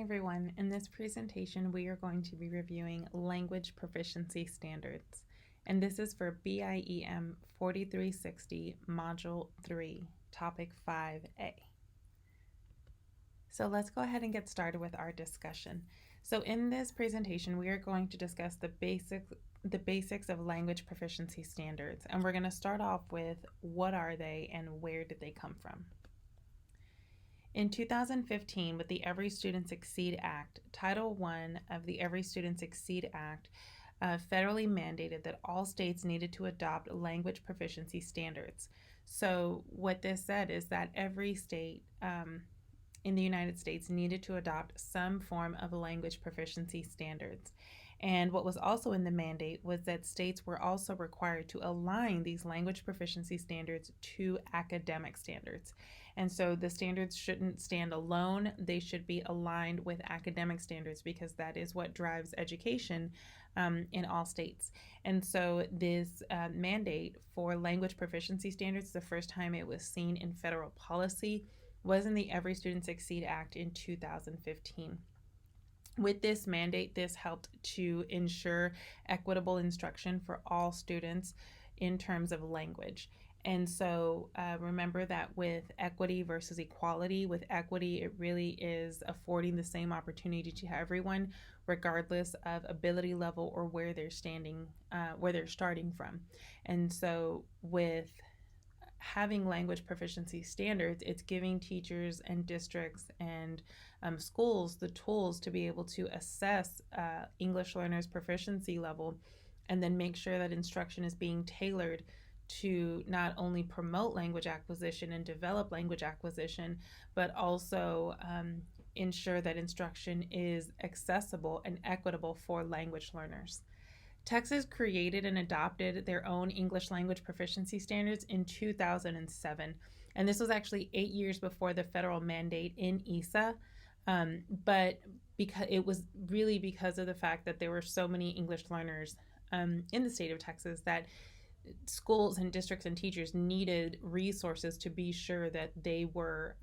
Hi everyone, in this presentation we are going to be reviewing language proficiency standards, and this is for BIEM 4360 Module 3, Topic 5a. So let's go ahead and get started with our discussion. So in this presentation we are going to discuss the basics of language proficiency standards, and we're going to start off with what are they and where did they come from. In 2015, with the Every Student Succeed Act, Title I of the Every Student Succeed Act federally mandated that all states needed to adopt language proficiency standards. So what this said is that every state in the United States needed to adopt some form of language proficiency standards. And what was also in the mandate was that states were also required to align these language proficiency standards to academic standards. And so the standards shouldn't stand alone. They should be aligned with academic standards because that is what drives education in all states. And so this mandate for language proficiency standards, the first time it was seen in federal policy, was in the Every Student Succeed Act in 2015. With this mandate, this helped to ensure equitable instruction for all students in terms of language. And so remember that with equity versus equality, with equity, it really is affording the same opportunity to everyone, regardless of ability level or where they're starting from. And so with having language proficiency standards, it's giving teachers and districts and schools the tools to be able to assess English learners' proficiency level and then make sure that instruction is being tailored to not only promote language acquisition and develop language acquisition, but also ensure that instruction is accessible and equitable for language learners. Texas created and adopted their own English language proficiency standards in 2007, and this was actually 8 years before the federal mandate in ESA, but because it was really because of the fact that there were so many English learners in the state of Texas that schools and districts and teachers needed resources to be sure that they were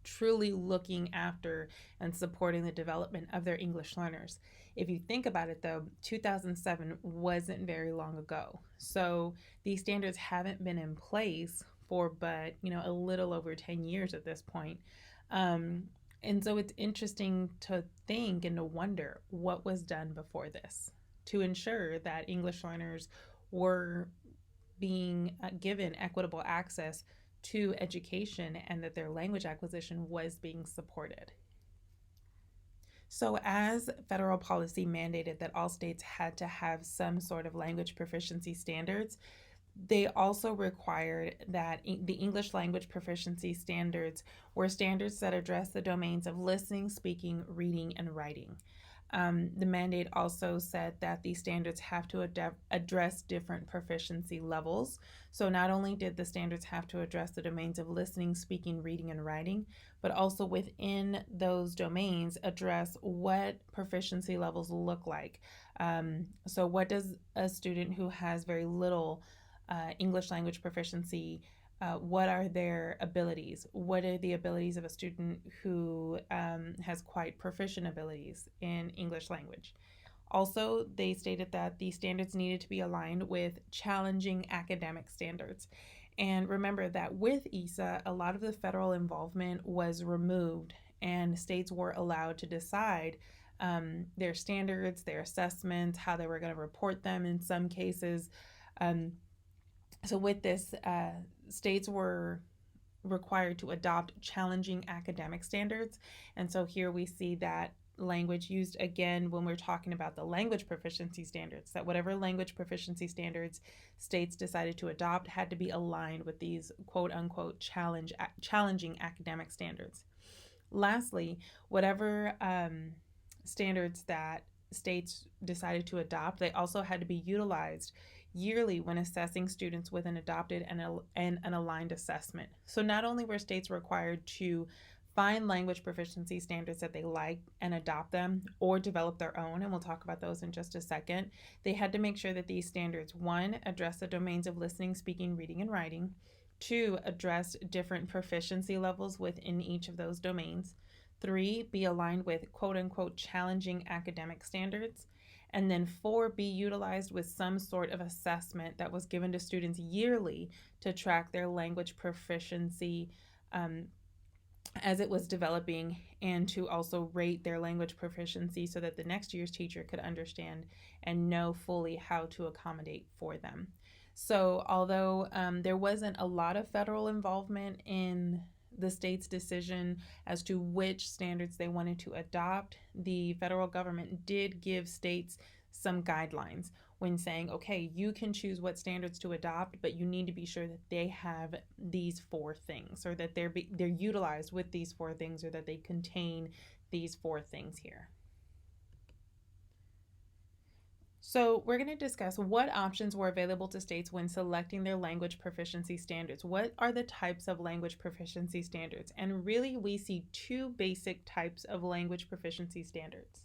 truly looking after and supporting the development of their English learners. If you think about it though, 2007 wasn't very long ago. So these standards haven't been in place for but, a little over 10 years at this point. And so it's interesting to think and to wonder what was done before this to ensure that English learners were being given equitable access to education and that their language acquisition was being supported. So as federal policy mandated that all states had to have some sort of language proficiency standards, they also required that the English language proficiency standards were standards that address the domains of listening, speaking, reading, and writing. The mandate also said that these standards have to address different proficiency levels. So not only did the standards have to address the domains of listening, speaking, reading, and writing, but also within those domains address what proficiency levels look like. So what does a student who has very little English language proficiency, what are their abilities? What are the abilities of a student who has quite proficient abilities in English language? Also, they stated that the standards needed to be aligned with challenging academic standards. And remember that with ESA, a lot of the federal involvement was removed and states were allowed to decide their standards, their assessments, how they were going to report them in some cases. So with this, states were required to adopt challenging academic standards. And so here we see that language used again when we're talking about the language proficiency standards, that whatever language proficiency standards states decided to adopt had to be aligned with these quote unquote challenging academic standards. Lastly, whatever standards that states decided to adopt, they also had to be utilized yearly when assessing students with an adopted and an aligned assessment. So not only were states required to find language proficiency standards that they like and adopt them or develop their own, and we'll talk about those in just a second, they had to make sure that these standards, one, address the domains of listening, speaking, reading, and writing, two, address different proficiency levels within each of those domains, 3, be aligned with quote unquote challenging academic standards. And then 4, be utilized with some sort of assessment that was given to students yearly to track their language proficiency um, as it was developing, and to also rate their language proficiency so that the next year's teacher could understand and know fully how to accommodate for them. So, although there wasn't a lot of federal involvement in the state's decision as to which standards they wanted to adopt, the federal government did give states some guidelines when saying, okay, you can choose what standards to adopt, but you need to be sure that they have these 4 things, or that they're utilized with these 4 things, or that they contain these 4 things here. So we're going to discuss what options were available to states when selecting their language proficiency standards. What are the types of language proficiency standards? And really, we see 2 basic types of language proficiency standards.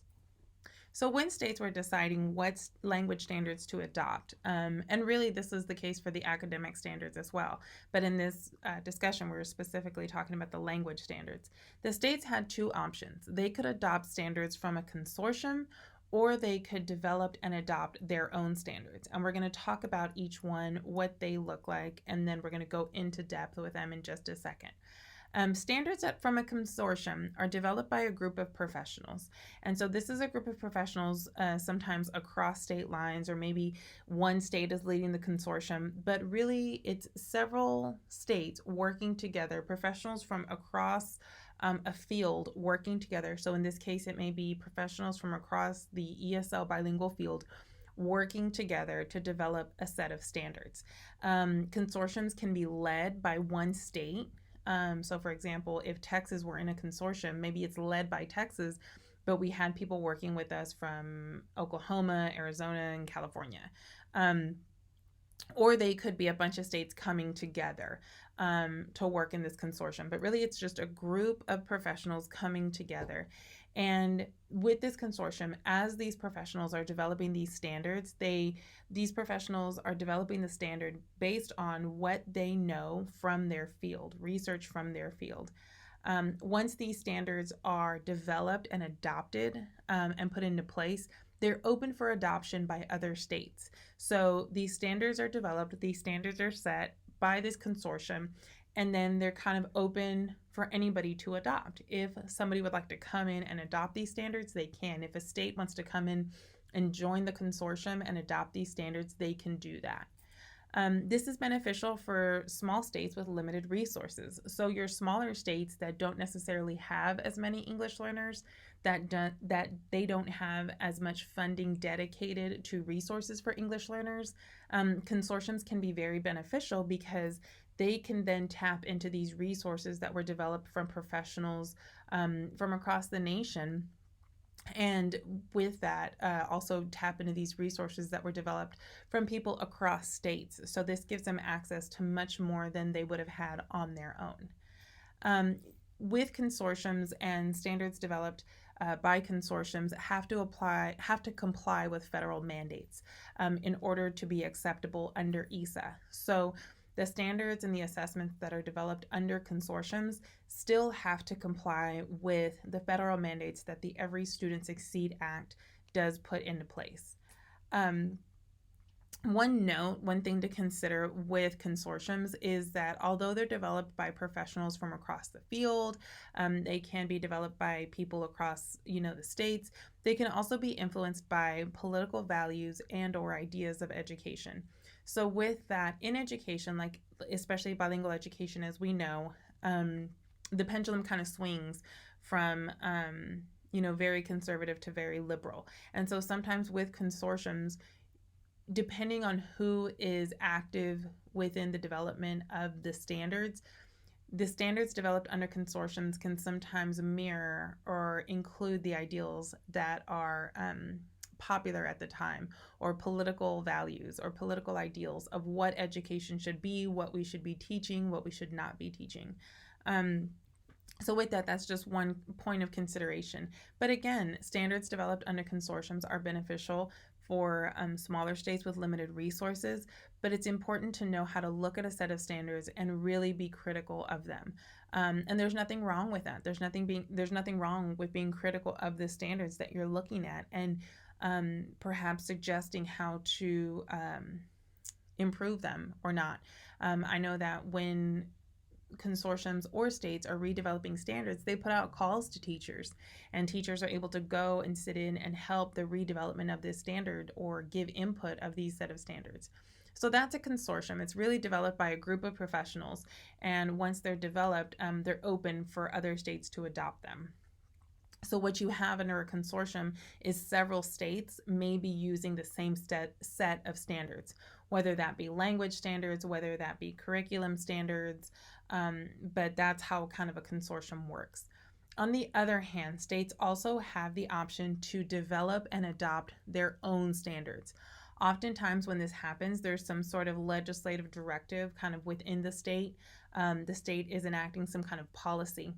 So when states were deciding what language standards to adopt, and really this is the case for the academic standards as well, but in this discussion we're specifically talking about the language standards. The states had 2 options. They could adopt standards from a consortium, or they could develop and adopt their own standards. And we're going to talk about each one, what they look like, and then we're going to go into depth with them in just a second. Standards from a consortium are developed by a group of professionals. And so this is a group of professionals sometimes across state lines, or maybe one state is leading the consortium, but really it's several states working together, professionals from across a field working together. So in this case, it may be professionals from across the ESL bilingual field working together to develop a set of standards. Consortiums can be led by one state. So for example, if Texas were in a consortium, maybe it's led by Texas, but we had people working with us from Oklahoma, Arizona, and California. Or they could be a bunch of states coming together to work in this consortium. But really, it's just a group of professionals coming together. And with this consortium, as these professionals are developing these standards, these professionals are developing the standard based on what they know from their field, research from their field. Once these standards are developed and adopted and put into place, they're open for adoption by other states. So these standards are developed, these standards are set by this consortium, and then they're kind of open for anybody to adopt. If somebody would like to come in and adopt these standards, they can. If a state wants to come in and join the consortium and adopt these standards, they can do that. This is beneficial for small states with limited resources. So your smaller states that don't necessarily have as many English learners, that they don't have as much funding dedicated to resources for English learners, consortiums can be very beneficial because they can then tap into these resources that were developed from professionals from across the nation. And with that, also tap into these resources that were developed from people across states. So this gives them access to much more than they would have had on their own. With consortiums, and standards developed by consortiums have to comply with federal mandates in order to be acceptable under ESA. So the standards and the assessments that are developed under consortiums still have to comply with the federal mandates that the Every Student Succeed Act does put into place. One thing to consider with consortiums is that although they're developed by professionals from across the field, they can be developed by people across, the states. They can also be influenced by political values and or ideas of education. So with that, in education, like especially bilingual education, as we know, the pendulum kind of swings from very conservative to very liberal. And so sometimes with consortiums, depending on who is active within the development of the standards developed under consortiums can sometimes mirror or include the ideals that are popular at the time, or political values or political ideals of what education should be, what we should be teaching, what we should not be teaching. So with that, that's just one point of consideration. But again, standards developed under consortiums are beneficial for smaller states with limited resources, but it's important to know how to look at a set of standards and really be critical of them. And there's nothing wrong with that. There's nothing wrong with being critical of the standards that you're looking at, and perhaps suggesting how to improve them or not. I know that when consortiums or states are redeveloping standards, they put out calls to teachers, and teachers are able to go and sit in and help the redevelopment of this standard or give input of these set of standards. So that's a consortium. It's really developed by a group of professionals, and once they're developed, they're open for other states to adopt them. So what you have under a consortium is several states may be using the same set of standards, whether that be language standards, whether that be curriculum standards, but that's how kind of a consortium works. On the other hand, states also have the option to develop and adopt their own standards. Oftentimes when this happens, there's some sort of legislative directive kind of within the state. The state is enacting some kind of policy.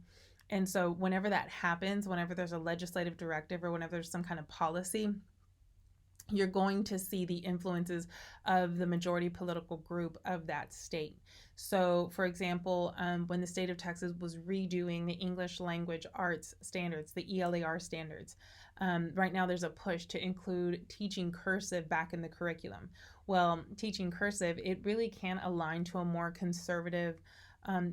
And so whenever that happens, whenever there's a legislative directive or whenever there's some kind of policy, you're going to see the influences of the majority political group of that state. So, for example, when the state of Texas was redoing the English language arts standards, the ELAR standards, right now there's a push to include teaching cursive back in the curriculum. Well, teaching cursive, it really can align to a more conservative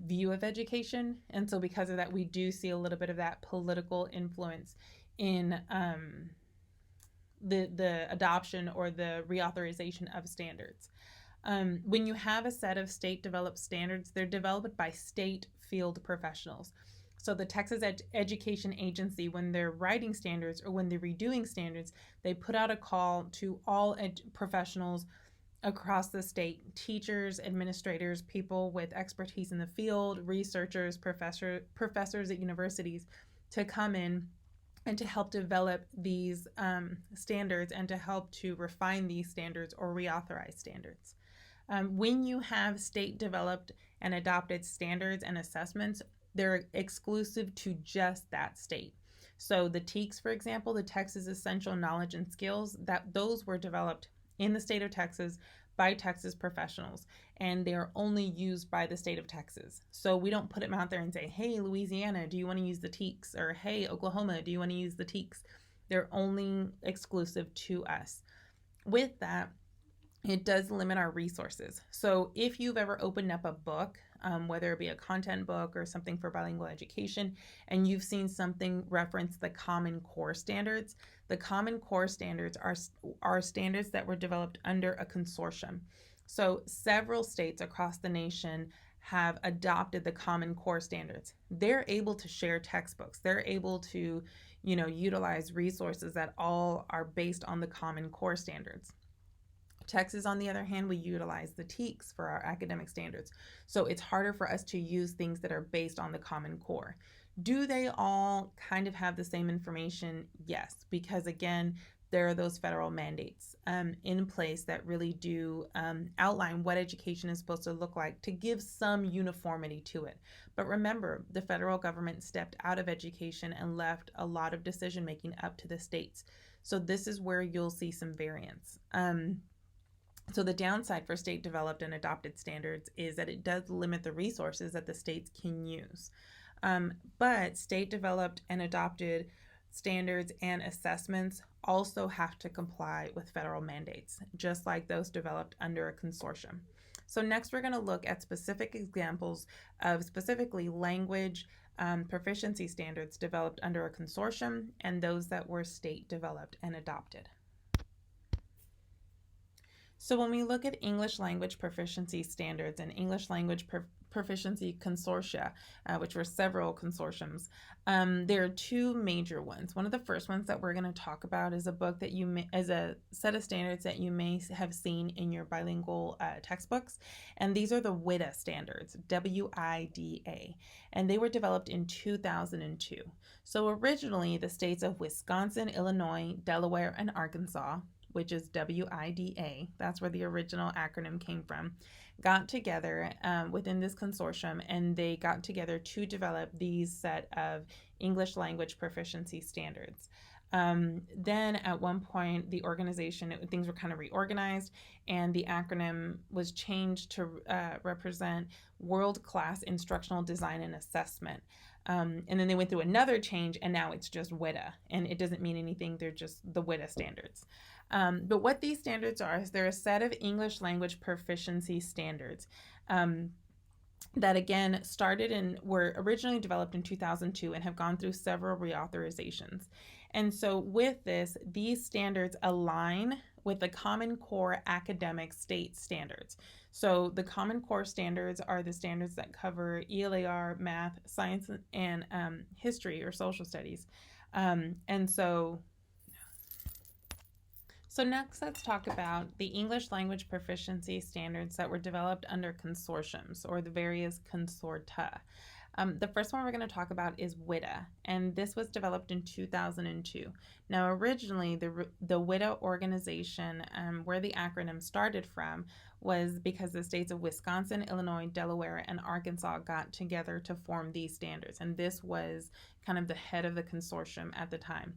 view of education. And so because of that, we do see a little bit of that political influence in the adoption or the reauthorization of standards. When you have a set of state-developed standards, they're developed by state field professionals. So the Texas Education Agency, when they're writing standards or when they're redoing standards, they put out a call to all professionals across the state, teachers, administrators, people with expertise in the field, researchers, professors at universities, to come in and to help develop these standards and to help to refine these standards or reauthorize standards. When you have state-developed and adopted standards and assessments, they're exclusive to just that state. So the TEKS, for example, the Texas Essential Knowledge and Skills, those were developed in the state of Texas by Texas professionals, and they are only used by the state of Texas. So we don't put them out there and say, hey, Louisiana, do you want to use the TEKS? Or hey, Oklahoma, do you want to use the TEKS? They're only exclusive to us. With that, it does limit our resources. So if you've ever opened up a book, whether it be a content book or something for bilingual education, and you've seen something reference the Common Core standards, the Common Core standards are standards that were developed under a consortium. So several states across the nation have adopted the Common Core standards. They're able to share textbooks. They're able to, utilize resources that all are based on the Common Core standards. Texas, on the other hand, we utilize the TEKS for our academic standards. So it's harder for us to use things that are based on the Common Core. Do they all kind of have the same information? Yes, because again, there are those federal mandates in place that really do outline what education is supposed to look like to give some uniformity to it. But remember, the federal government stepped out of education and left a lot of decision making up to the states. So this is where you'll see some variance. So the downside for state-developed and adopted standards is that it does limit the resources that the states can use. But state-developed and adopted standards and assessments also have to comply with federal mandates, just like those developed under a consortium. So next we're going to look at specific examples of specifically language proficiency standards developed under a consortium and those that were state-developed and adopted. So when we look at English language proficiency standards and English language proficiency consortia, which were several consortiums, there are two major ones. One of the first ones that we're going to talk about is a book that as a set of standards that you may have seen in your bilingual textbooks, and these are the WIDA standards, WIDA, and they were developed in 2002. So originally, the states of Wisconsin, Illinois, Delaware, and Arkansas, which is WIDA, that's where the original acronym came from, got together within this consortium, and they got together to develop these set of English language proficiency standards. Then at one point, the organization, things were kind of reorganized, and the acronym was changed to represent World-Class Instructional Design and Assessment. And then they went through another change, and now it's just WIDA, and it doesn't mean anything. They're just the WIDA standards. But what these standards are is they're a set of English language proficiency standards. That again were originally developed in 2002 and have gone through several reauthorizations. And so with this, these standards align with the Common Core academic state standards. So the Common Core standards are the standards that cover ELAR, math, science, and history or social studies. And so next, let's talk about the English language proficiency standards that were developed under consortiums or the various consortia. The first one we're going to talk about is WIDA, and this was developed in 2002. Now, originally, the WIDA organization, where the acronym started from, was because the states of Wisconsin, Illinois, Delaware, and Arkansas got together to form these standards, and this was kind of the head of the consortium at the time.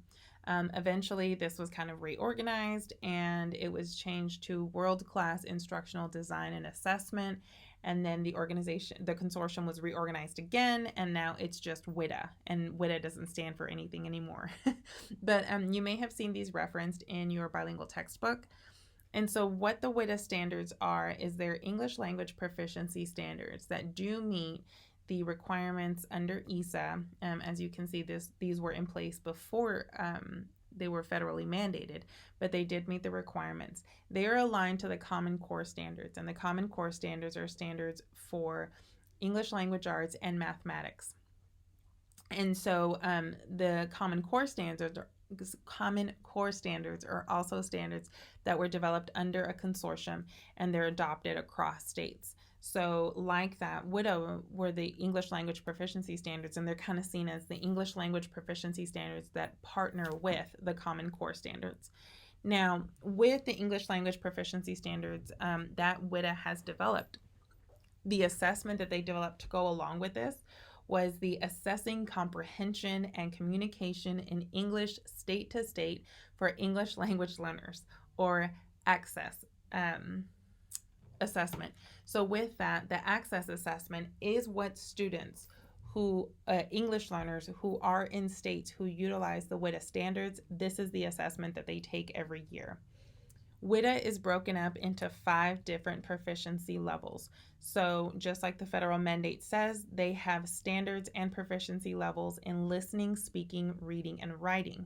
Eventually, this was kind of reorganized, and it was changed to World-Class Instructional Design and Assessment. And then the consortium was reorganized again, and now it's just WIDA, and WIDA doesn't stand for anything anymore. But you may have seen these referenced in your bilingual textbook. And so what the WIDA standards are is they're English language proficiency standards that do meet the requirements under ESA. As you can see, these were in place before they were federally mandated, but they did meet the requirements. They are aligned to the Common Core standards, and the Common Core standards are standards for English language arts and mathematics. And so the Common Core standards are also standards that were developed under a consortium, and they're adopted across states. So like that, WIDA were the English language proficiency standards, and they're kind of seen as the English language proficiency standards that partner with the Common Core standards. Now, with the English language proficiency standards that WIDA has developed, the assessment that they developed to go along with this was the Assessing Comprehension and Communication in English State to State for English Language Learners, or ACCESS assessment. So with that, the ACCESS assessment is what students English learners who are in states who utilize the WIDA standards, this is the assessment that they take every year. WIDA is broken up into 5 different proficiency levels. So just like the federal mandate says, they have standards and proficiency levels in listening, speaking, reading, and writing.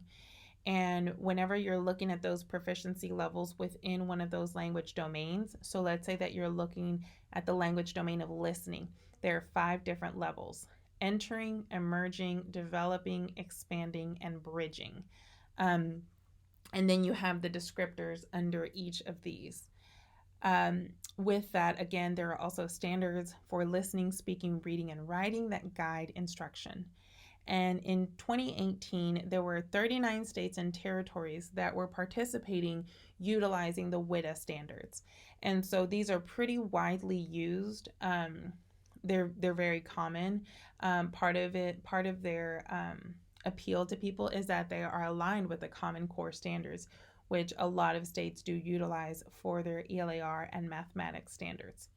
And whenever you're looking at those proficiency levels within one of those language domains, so let's say that you're looking at the language domain of listening, there are 5 different levels: entering, emerging, developing, expanding, and bridging. And then you have the descriptors under each of these. With that, again, there are also standards for listening, speaking, reading, and writing that guide instruction. And in 2018, there were 39 states and territories that were participating utilizing the WIDA standards. And so these are pretty widely used. They're very common. Part of their appeal to people is that they are aligned with the Common Core standards, which a lot of states do utilize for their ELAR and mathematics standards.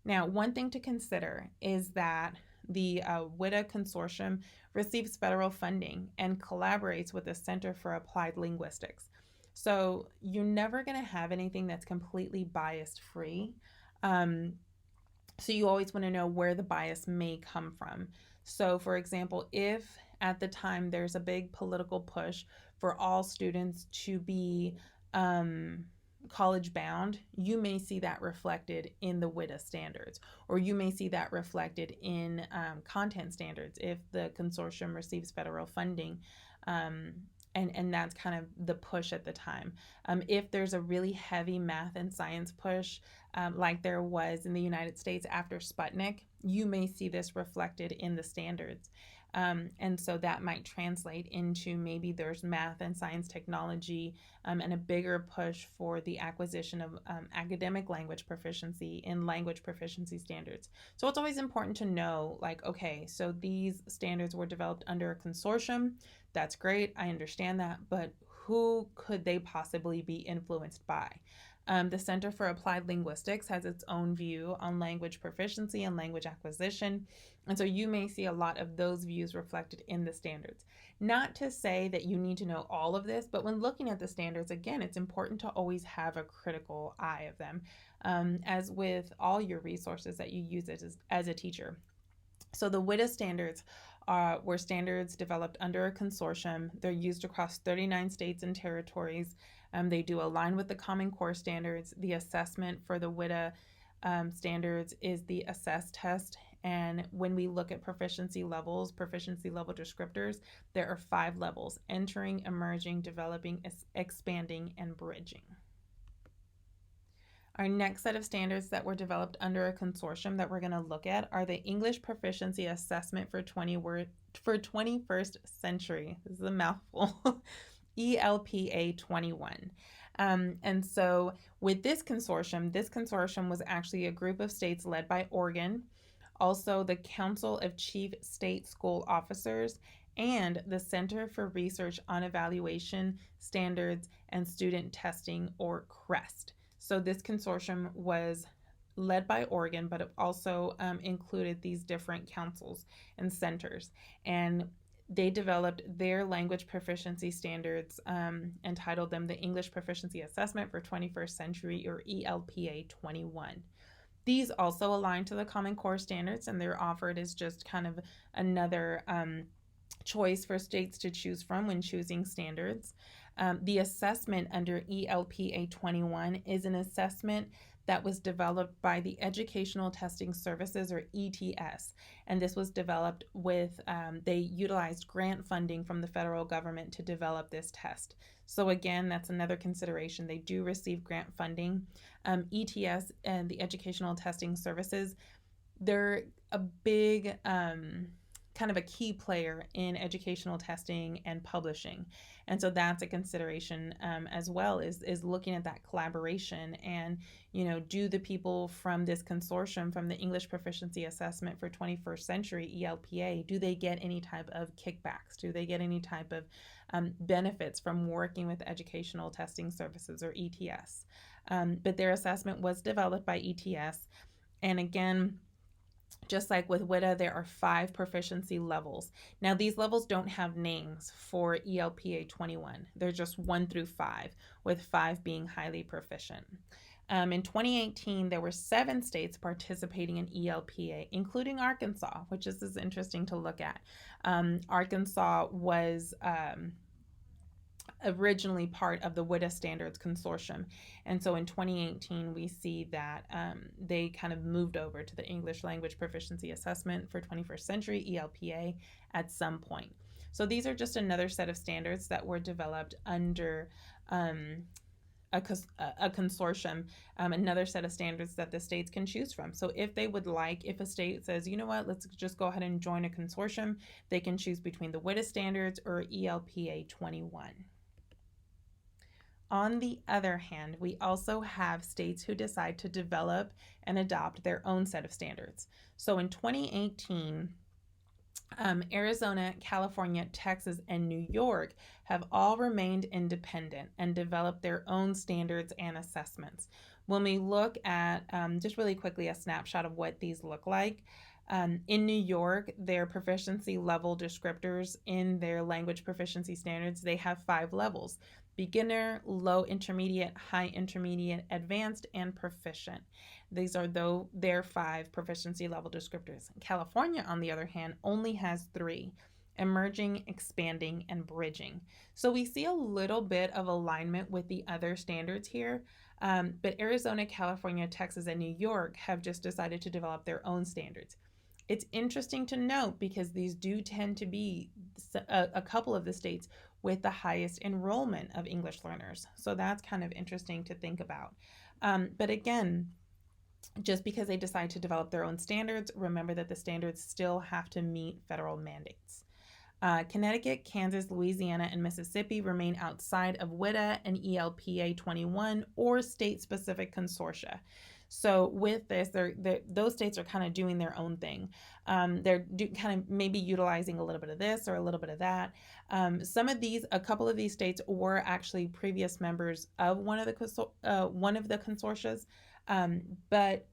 Now, one thing to consider is that the WIDA consortium receives federal funding and collaborates with the Center for Applied Linguistics. So you're never going to have anything that's completely bias-free. So you always want to know where the bias may come from. So for example, if at the time there's a big political push for all students to be college bound, you may see that reflected in the WIDA standards, or you may see that reflected in content standards if the consortium receives federal funding. And that's kind of the push at the time. If there's a really heavy math and science push, like there was in the United States after Sputnik, you may see this reflected in the standards. And so that might translate into maybe there's math and science technology and a bigger push for the acquisition of academic language proficiency in language proficiency standards. So it's always important to know, like, okay, so these standards were developed under a consortium. That's great. I understand that. But who could they possibly be influenced by? The Center for Applied Linguistics has its own view on language proficiency and language acquisition. And so you may see a lot of those views reflected in the standards. Not to say that you need to know all of this, but when looking at the standards, again, it's important to always have a critical eye of them, as with all your resources that you use as a teacher. So the WIDA standards were standards developed under a consortium. They're used across 39 states and territories. They do align with the Common Core standards. The assessment for the WIDA standards is the assess test. And when we look at proficiency level descriptors, there are 5 levels: entering, emerging, developing, expanding, and bridging. Our next set of standards that were developed under a consortium that we're going to look at are the English Proficiency Assessment for 21st Century. This is a mouthful. ELPA 21. And so with this consortium was actually a group of states led by Oregon, also the Council of Chief State School Officers, and the Center for Research on Evaluation, Standards, and Student Testing, or CREST. So this consortium was led by Oregon, but it also included these different councils and centers. And they developed their language proficiency standards and titled them the English Proficiency Assessment for 21st Century, or ELPA 21. These also align to the Common Core standards, and they're offered as just kind of another choice for states to choose from when choosing standards. The assessment under ELPA 21 is an assessment that was developed by the Educational Testing Services, or ETS. And this was developed with, they utilized grant funding from the federal government to develop this test. So again, that's another consideration. They do receive grant funding. ETS and the Educational Testing Services, they're a big kind of a key player in educational testing and publishing. And so that's a consideration as well, is looking at that collaboration and, do the people from this consortium, from the English Proficiency Assessment for 21st Century, ELPA, do they get any type of kickbacks? Do they get any type of benefits from working with Educational Testing Services, or ETS? But their assessment was developed by ETS. And again, just like with WIDA, there are 5 proficiency levels. Now, these levels don't have names for ELPA 21. They're just 1 through 5, with 5 being highly proficient. In 2018, there were 7 states participating in ELPA, including Arkansas, which is interesting to look at. Arkansas was originally part of the WIDA Standards Consortium. And so in 2018, we see that they kind of moved over to the English Language Proficiency Assessment for 21st Century, ELPA, at some point. So these are just another set of standards that were developed under a consortium, another set of standards that the states can choose from. So if a state says, you know what, let's just go ahead and join a consortium, they can choose between the WIDA standards or ELPA 21. On the other hand, we also have states who decide to develop and adopt their own set of standards. So in 2018, Arizona, California, Texas, and New York have all remained independent and developed their own standards and assessments. When we look at, just really quickly, a snapshot of what these look like, in New York, their proficiency level descriptors in their language proficiency standards, they have 5 levels: beginner, low intermediate, high intermediate, advanced, and proficient. These are their 5 proficiency level descriptors. California, on the other hand, only has 3: emerging, expanding, and bridging. So we see a little bit of alignment with the other standards here, but Arizona, California, Texas, and New York have just decided to develop their own standards. It's interesting to note because these do tend to be a couple of the states with the highest enrollment of English learners. So that's kind of interesting to think about. But again, just because they decide to develop their own standards, remember that the standards still have to meet federal mandates. Connecticut, Kansas, Louisiana, and Mississippi remain outside of WIDA and ELPA 21 or state-specific consortia. So with this, those states are kind of doing their own thing. Kind of maybe utilizing a little bit of this or a little bit of that. A couple of these states were actually previous members of one of the consortias, but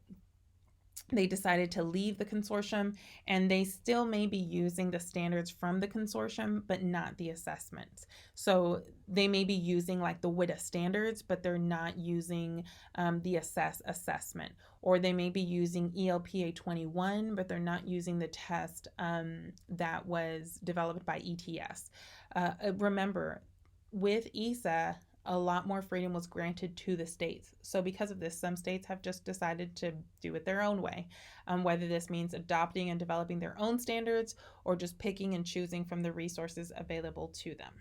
they decided to leave the consortium, and they still may be using the standards from the consortium, but not the assessments. So they may be using like the WIDA standards, but they're not using the assessment. Or they may be using ELPA 21, but they're not using the test that was developed by ETS. Remember, with ESA, a lot more freedom was granted to the states. So because of this, some states have just decided to do it their own way, whether this means adopting and developing their own standards or just picking and choosing from the resources available to them.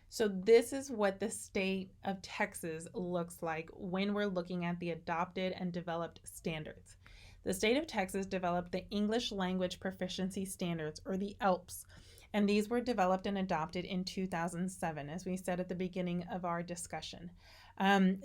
So this is what the state of Texas looks like when we're looking at the adopted and developed standards. The state of Texas developed the English Language Proficiency Standards, or the ELPS, and these were developed and adopted in 2007, as we said at the beginning of our discussion.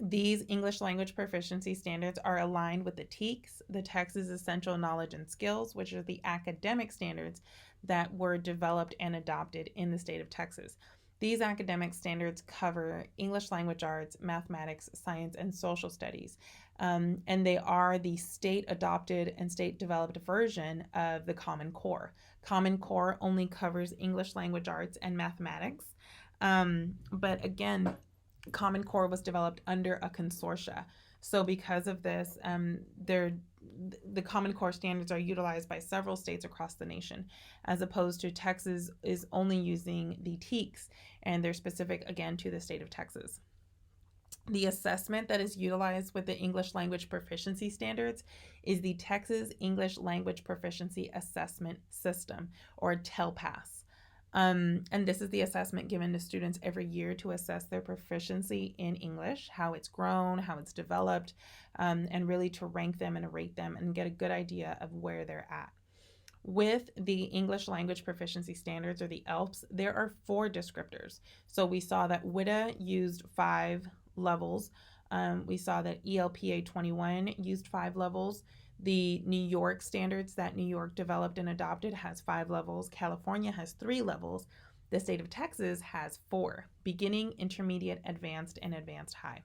These English Language Proficiency Standards are aligned with the TEKS, the Texas Essential Knowledge and Skills, which are the academic standards that were developed and adopted in the state of Texas. These academic standards cover English language arts, mathematics, science, and social studies. And they are the state adopted and state developed version of the Common Core. Common Core only covers English language arts and mathematics. But again, Common Core was developed under a consortia. So because of this, the Common Core standards are utilized by several states across the nation, as opposed to Texas is only using the TEKS, and they're specific, again, to the state of Texas. The assessment that is utilized with the English Language Proficiency Standards is the Texas English Language Proficiency Assessment System, or TELPAS. And this is the assessment given to students every year to assess their proficiency in English, how it's grown, how it's developed, and really to rank them and rate them and get a good idea of where they're at. With the English Language Proficiency Standards, or the ELPS, there are 4 descriptors. So we saw that WIDA used 5 levels. We saw that ELPA 21 used 5 levels. The New York standards that New York developed and adopted has 5 levels. California has 3 levels. The state of Texas has 4: beginning, intermediate, advanced, and advanced high.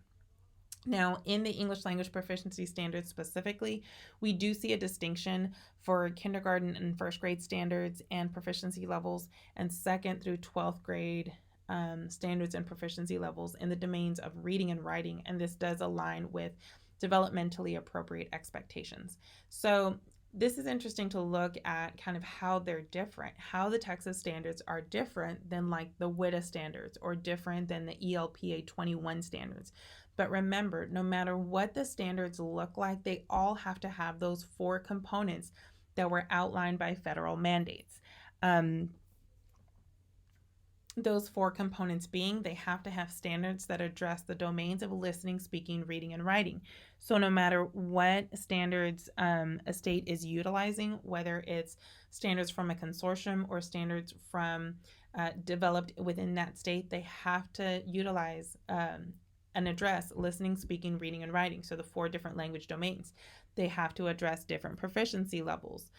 Now, in the English Language Proficiency Standards specifically, we do see a distinction for kindergarten and first grade standards and proficiency levels, and 2nd through 12th grade standards and proficiency levels in the domains of reading and writing, and this does align with developmentally appropriate expectations. So this is interesting to look at kind of how they're different, how the Texas standards are different than like the WIDA standards or different than the ELPA 21 standards. But remember, no matter what the standards look like, they all have to have those 4 components that were outlined by federal mandates. Those 4 components being, they have to have standards that address the domains of listening, speaking, reading, and writing. So no matter what standards a state is utilizing, whether it's standards from a consortium or standards from developed within that state, they have to utilize and address listening, speaking, reading, and writing. So the 4 different language domains. They have to address different proficiency levels.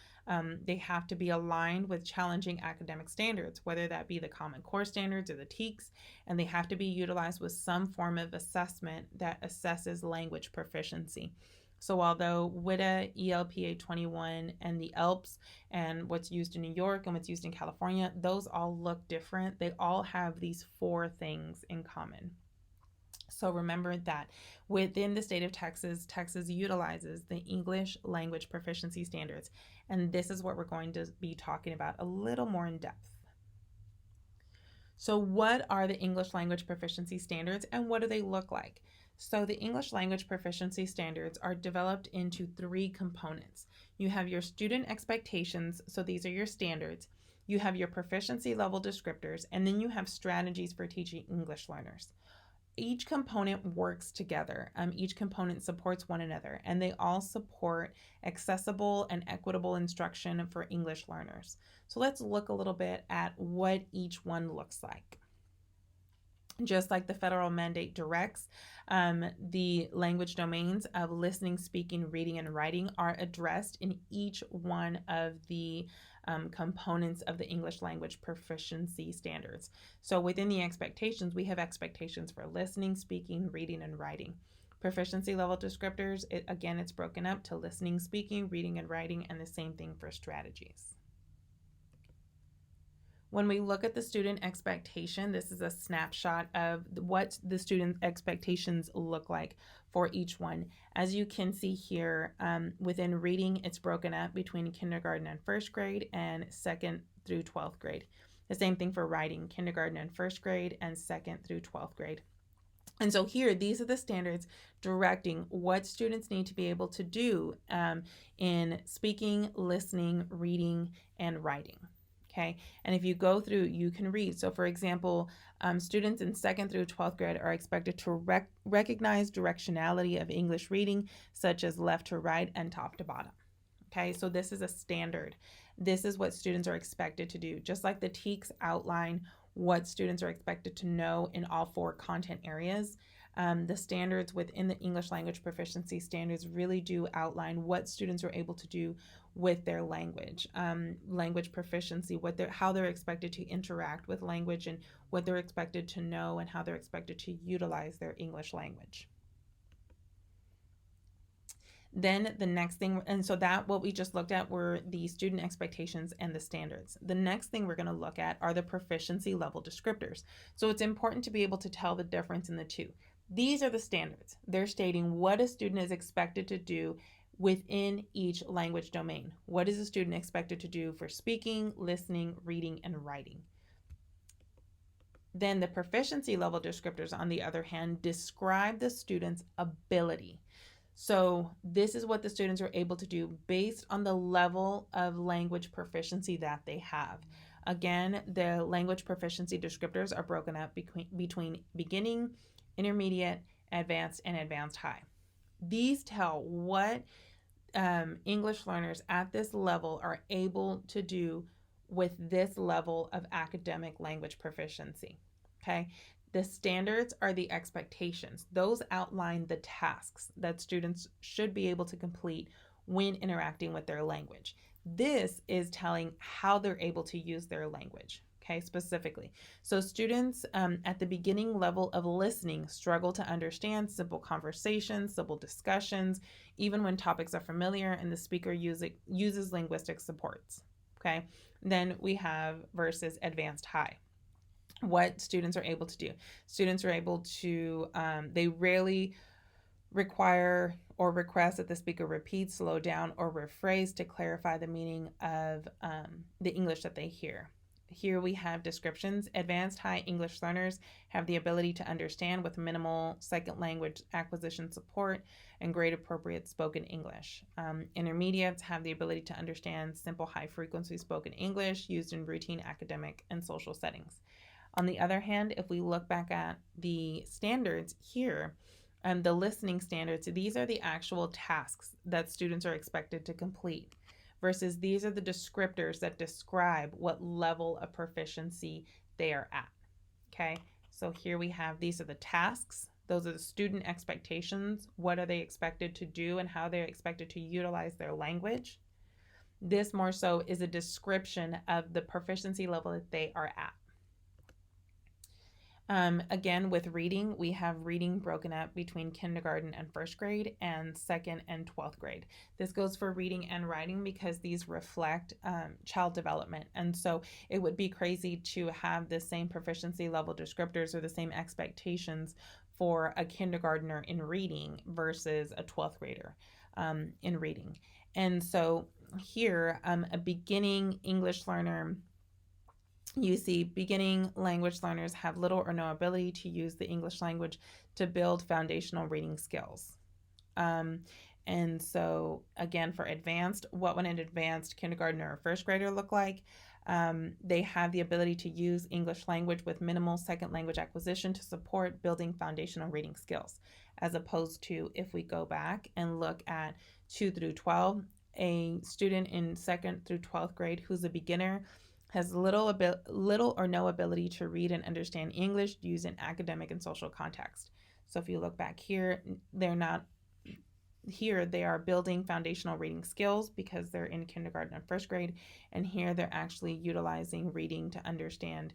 They have to be aligned with challenging academic standards, whether that be the Common Core standards or the TEKS, and they have to be utilized with some form of assessment that assesses language proficiency. So although WIDA, ELPA 21, and the ELPS, and what's used in New York and what's used in California, those all look different. They all have these 4 things in common. So remember that within the state of Texas, Texas utilizes the English Language Proficiency Standards, and this is what we're going to be talking about a little more in depth. So what are the English Language Proficiency Standards, and what do they look like? So the English Language Proficiency Standards are developed into 3 components. You have your student expectations, so these are your standards. You have your proficiency level descriptors, and then you have strategies for teaching English learners. Each component works together. Each component supports one another, and they all support accessible and equitable instruction for English learners. So let's look a little bit at what each one looks like. Just like the federal mandate directs, the language domains of listening, speaking, reading, and writing are addressed in each one of the components of the English language proficiency standards. So within the expectations, we have expectations for listening, speaking, reading, and writing. Proficiency level descriptors, again, it's broken up to listening, speaking, reading, and writing, and the same thing for strategies. When we look at the student expectation, this is a snapshot of what the student expectations look like for each one. As you can see here, within reading, it's broken up between kindergarten and first grade and second through 12th grade. The same thing for writing, kindergarten and first grade and second through 12th grade. And so here, these are the standards directing what students need to be able to do in speaking, listening, reading, and writing. Okay, and if you go through, you can read. So for example, students in 2nd through 12th grade are expected to recognize directionality of English reading, such as left to right and top to bottom. Okay, so this is a standard. This is what students are expected to do. Just like the TEKS outline what students are expected to know in all 4 content areas, the standards within the English language proficiency standards really do outline what students are able to do with their language, language proficiency, how they're expected to interact with language, and what they're expected to know, and how they're expected to utilize their English language. Then the next thing, and so that what we just looked at were the student expectations and the standards. The next thing we're going to look at are the proficiency level descriptors. So it's important to be able to tell the difference in the two. These are the standards. They're stating what a student is expected to do within each language domain. What is a student expected to do for speaking, listening, reading, and writing? Then the proficiency level descriptors, on the other hand, describe the student's ability. So this is what the students are able to do based on the level of language proficiency that they have. Again, the language proficiency descriptors are broken up between beginning, intermediate, advanced, and advanced high. These tell what English learners at this level are able to do with this level of academic language proficiency. Okay, the standards are the expectations. Those outline the tasks that students should be able to complete when interacting with their language. This is telling how they're able to use their language, okay, specifically. So students at the beginning level of listening struggle to understand simple conversations, simple discussions, even when topics are familiar and the speaker uses linguistic supports, okay? Then we have versus advanced high. What students are able to do. Students are able to, they rarely require or request that the speaker repeat, slow down, or rephrase to clarify the meaning of the English that they hear. Here we have descriptions. Advanced high English learners have the ability to understand with minimal second language acquisition support and grade appropriate spoken English. Intermediates have the ability to understand simple high frequency spoken English used in routine academic and social settings. On the other hand, if we look back at the standards here, the listening standards, these are the actual tasks that students are expected to complete, versus these are the descriptors that describe what level of proficiency they are at. Okay, so here we have, these are the tasks. Those are the student expectations. What are they expected to do and how they're expected to utilize their language. This more so is a description of the proficiency level that they are at. Again, with reading, we have reading broken up between kindergarten and first grade and 2nd and 12th grade. This goes for reading and writing because these reflect child development. And so it would be crazy to have the same proficiency level descriptors or the same expectations for a kindergartner in reading versus a 12th grader in reading. And so here, a beginning English learner, you see beginning language learners have little or no ability to use the English language to build foundational reading skills. And so again, for advanced, what would an advanced kindergartner or first grader look like? They have the ability to use English language with minimal second language acquisition to support building foundational reading skills, as opposed to if we go back and look at 2 through 12, a student in 2nd through 12th grade who's a beginner has little or no ability to read and understand English used in academic and social context. So if you look back here, they're not here. They are building foundational reading skills because they're in kindergarten and first grade, and here they're actually utilizing reading to understand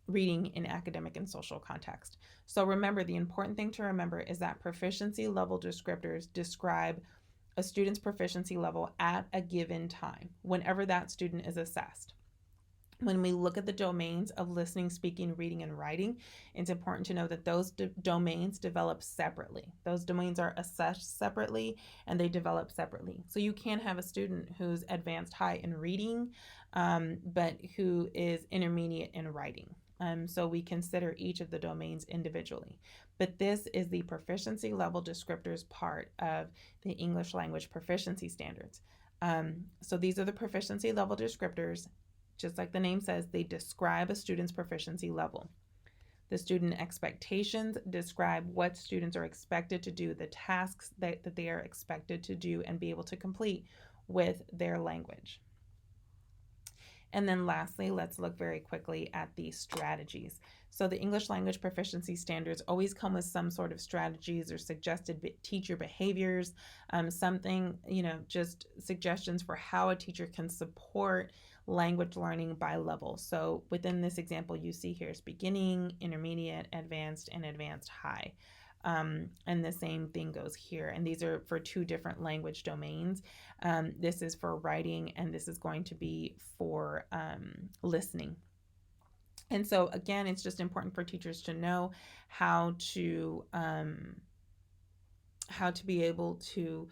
reading in academic and social context. So remember, the important thing to remember is that proficiency level descriptors describe a student's proficiency level at a given time, whenever that student is assessed. When we look at the domains of listening, speaking, reading, and writing, it's important to know that those domains develop separately. Those domains are assessed separately and they develop separately. So you can have a student who's advanced high in reading, but who is intermediate in writing. So we consider each of the domains individually. But this is the proficiency level descriptors part of the English language proficiency standards. So these are the proficiency level descriptors. Just like the name says, they describe a student's proficiency level. The student expectations describe what students are expected to do, the tasks that they are expected to do and be able to complete with their language. And then lastly, let's look very quickly at the strategies. So the English language proficiency standards always come with some sort of strategies or suggested teacher behaviors, something, just suggestions for how a teacher can support language learning by level. So within this example, you see here is beginning, intermediate, advanced, and advanced high. And the same thing goes here. And these are for two different language domains. This is for writing, and this is going to be for listening. And so again, it's just important for teachers to know how to be able to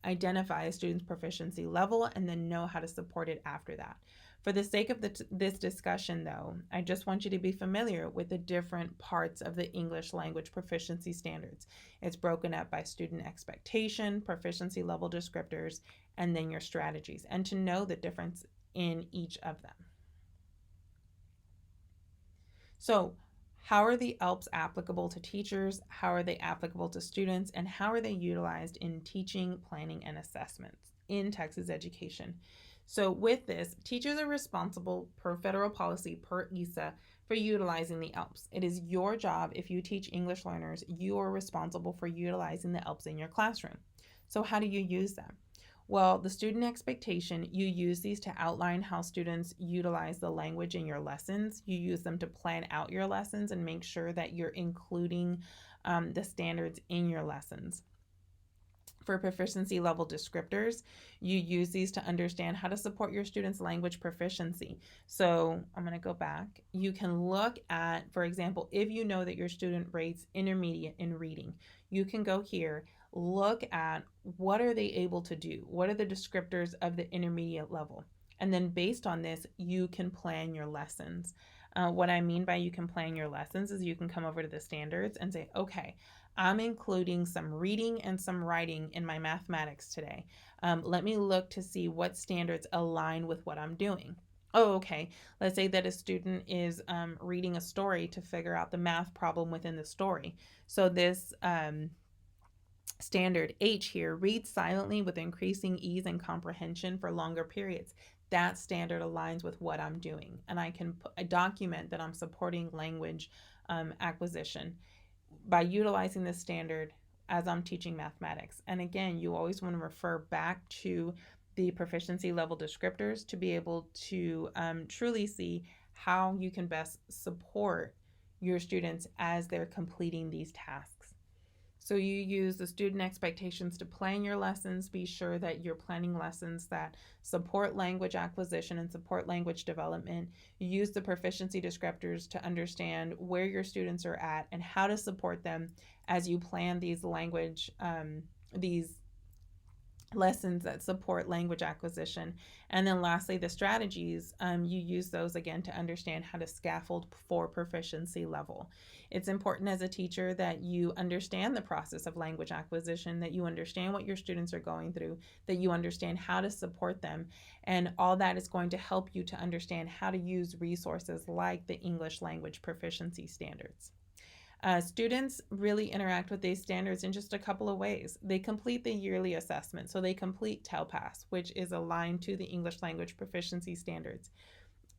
identify a student's proficiency level and then know how to support it after that. For the sake of this discussion, though, I just want you to be familiar with the different parts of the English language proficiency standards. It's broken up by student expectation, proficiency level descriptors, and then your strategies, and to know the difference in each of them. So, how are the ELPs applicable to teachers? How are they applicable to students? And how are they utilized in teaching, planning, and assessments in Texas education? So with this, teachers are responsible per federal policy, per ESA, for utilizing the ELPs. It is your job, if you teach English learners, you are responsible for utilizing the ELPs in your classroom. So how do you use them? Well, the student expectation, you use these to outline how students utilize the language in your lessons. You use them to plan out your lessons and make sure that you're including the standards in your lessons. For proficiency level descriptors, you use these to understand how to support your students' language proficiency. So I'm going to go back. You can look at, for example, if you know that your student rates intermediate in reading, you can go here, look at what are they able to do? What are the descriptors of the intermediate level? And then based on this, you can plan your lessons. What I mean by you can plan your lessons is you can come over to the standards and say, okay, I'm including some reading and some writing in my mathematics today. Let me look to see what standards align with what I'm doing. Oh, okay. Let's say that a student is reading a story to figure out the math problem within the story. So this standard H here, read silently with increasing ease and comprehension for longer periods. That standard aligns with what I'm doing, and I can document that I'm supporting language acquisition by utilizing this standard as I'm teaching mathematics. And again, you always want to refer back to the proficiency level descriptors to be able to truly see how you can best support your students as they're completing these tasks. So you use the student expectations to plan your lessons. Be sure that you're planning lessons that support language acquisition and support language development. You use the proficiency descriptors to understand where your students are at and how to support them as you plan these lessons that support language acquisition. And then lastly, the strategies, you use those again to understand how to scaffold for proficiency level. It's important as a teacher that you understand the process of language acquisition, that you understand what your students are going through, that you understand how to support them, and all that is going to help you to understand how to use resources like the English language proficiency standards. Students really interact with these standards in just a couple of ways. They complete the yearly assessment, so they complete TELPAS, which is aligned to the English language proficiency standards.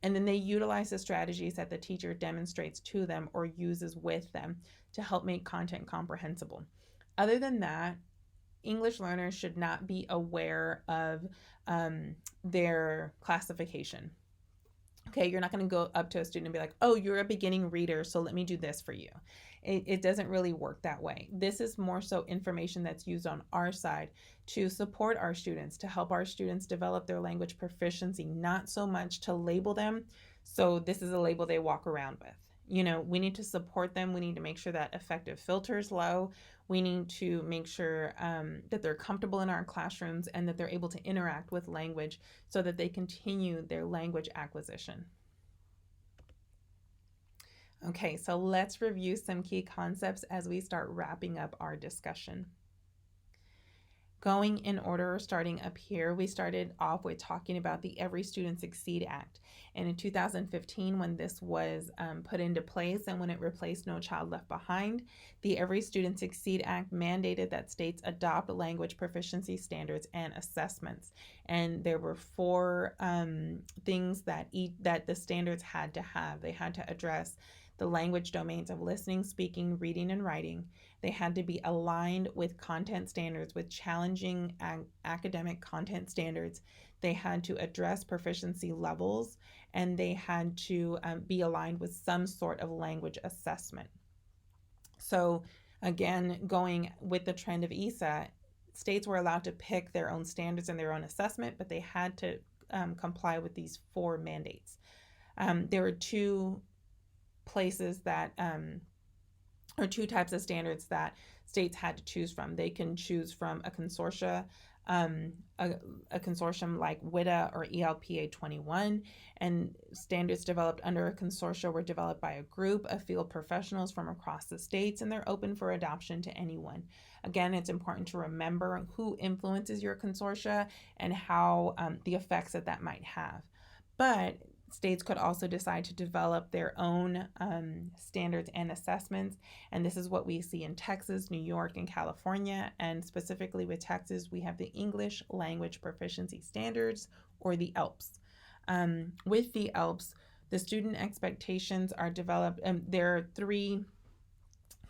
And then they utilize the strategies that the teacher demonstrates to them or uses with them to help make content comprehensible. Other than that, English learners should not be aware of their classification. Okay, you're not going to go up to a student and be like, oh, you're a beginning reader, so let me do this for you. It doesn't really work that way. This is more so information that's used on our side to support our students, to help our students develop their language proficiency, not so much to label them. So this is a label they walk around with. You know, we need to support them. We need to make sure that effective filter is low. We need to make sure that they're comfortable in our classrooms and that they're able to interact with language so that they continue their language acquisition. Okay, so let's review some key concepts as we start wrapping up our discussion. Going in order, starting up here, we started off with talking about the Every Student Succeed Act. And in 2015, when this was put into place and when it replaced No Child Left Behind, the Every Student Succeed Act mandated that states adopt language proficiency standards and assessments. And there were four things that the standards had to have. They had to address the language domains of listening, speaking, reading, and writing. They had to be aligned with content standards, with challenging academic content standards. They had to address proficiency levels, and they had to be aligned with some sort of language assessment. So again, going with the trend of ESA, states were allowed to pick their own standards and their own assessment, but they had to comply with these four mandates. There were two places that or two types of standards that states had to choose from. They can choose from a consortia, a consortium like WIDA or ELPA 21, and standards developed under a consortia were developed by a group of field professionals from across the states, and they're open for adoption to anyone. Again, it's important to remember who influences your consortia and how the effects that might have. But states could also decide to develop their own standards and assessments, and this is what we see in Texas, New York, and California. And specifically with Texas, we have the English Language Proficiency Standards, or the ELPS. With the ELPS, the student expectations are developed. There are three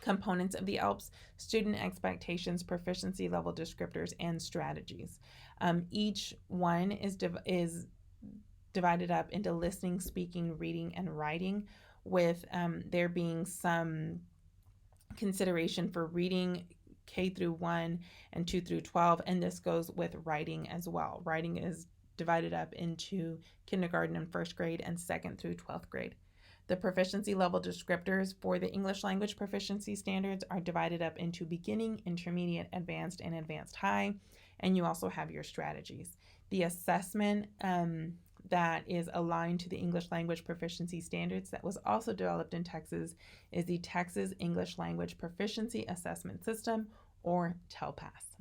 components of the ELPS: student expectations, proficiency level descriptors, and strategies. Each one is divided up into listening, speaking, reading, and writing, with there being some consideration for reading K through 1 and 2 through 12, and this goes with writing as well. Writing is divided up into kindergarten and first grade and 2nd through 12th grade. The proficiency level descriptors for the English language proficiency standards are divided up into beginning, intermediate, advanced, and advanced high, and you also have your strategies. The assessment that is aligned to the English language proficiency standards that was also developed in Texas is the Texas English Language Proficiency Assessment System, or TELPAS.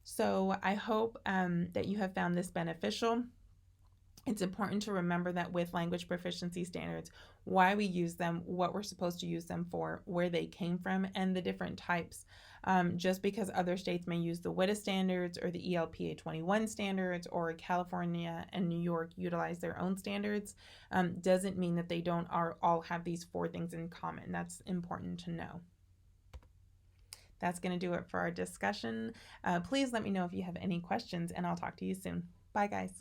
So I hope that you have found this beneficial. It's important to remember that with language proficiency standards, why we use them, what we're supposed to use them for, where they came from, and the different types. Just because other states may use the WIDA standards or the ELPA 21 standards, or California and New York utilize their own standards, doesn't mean that they don't all have these four things in common. That's important to know. That's going to do it for our discussion. Please let me know if you have any questions, and I'll talk to you soon. Bye, guys.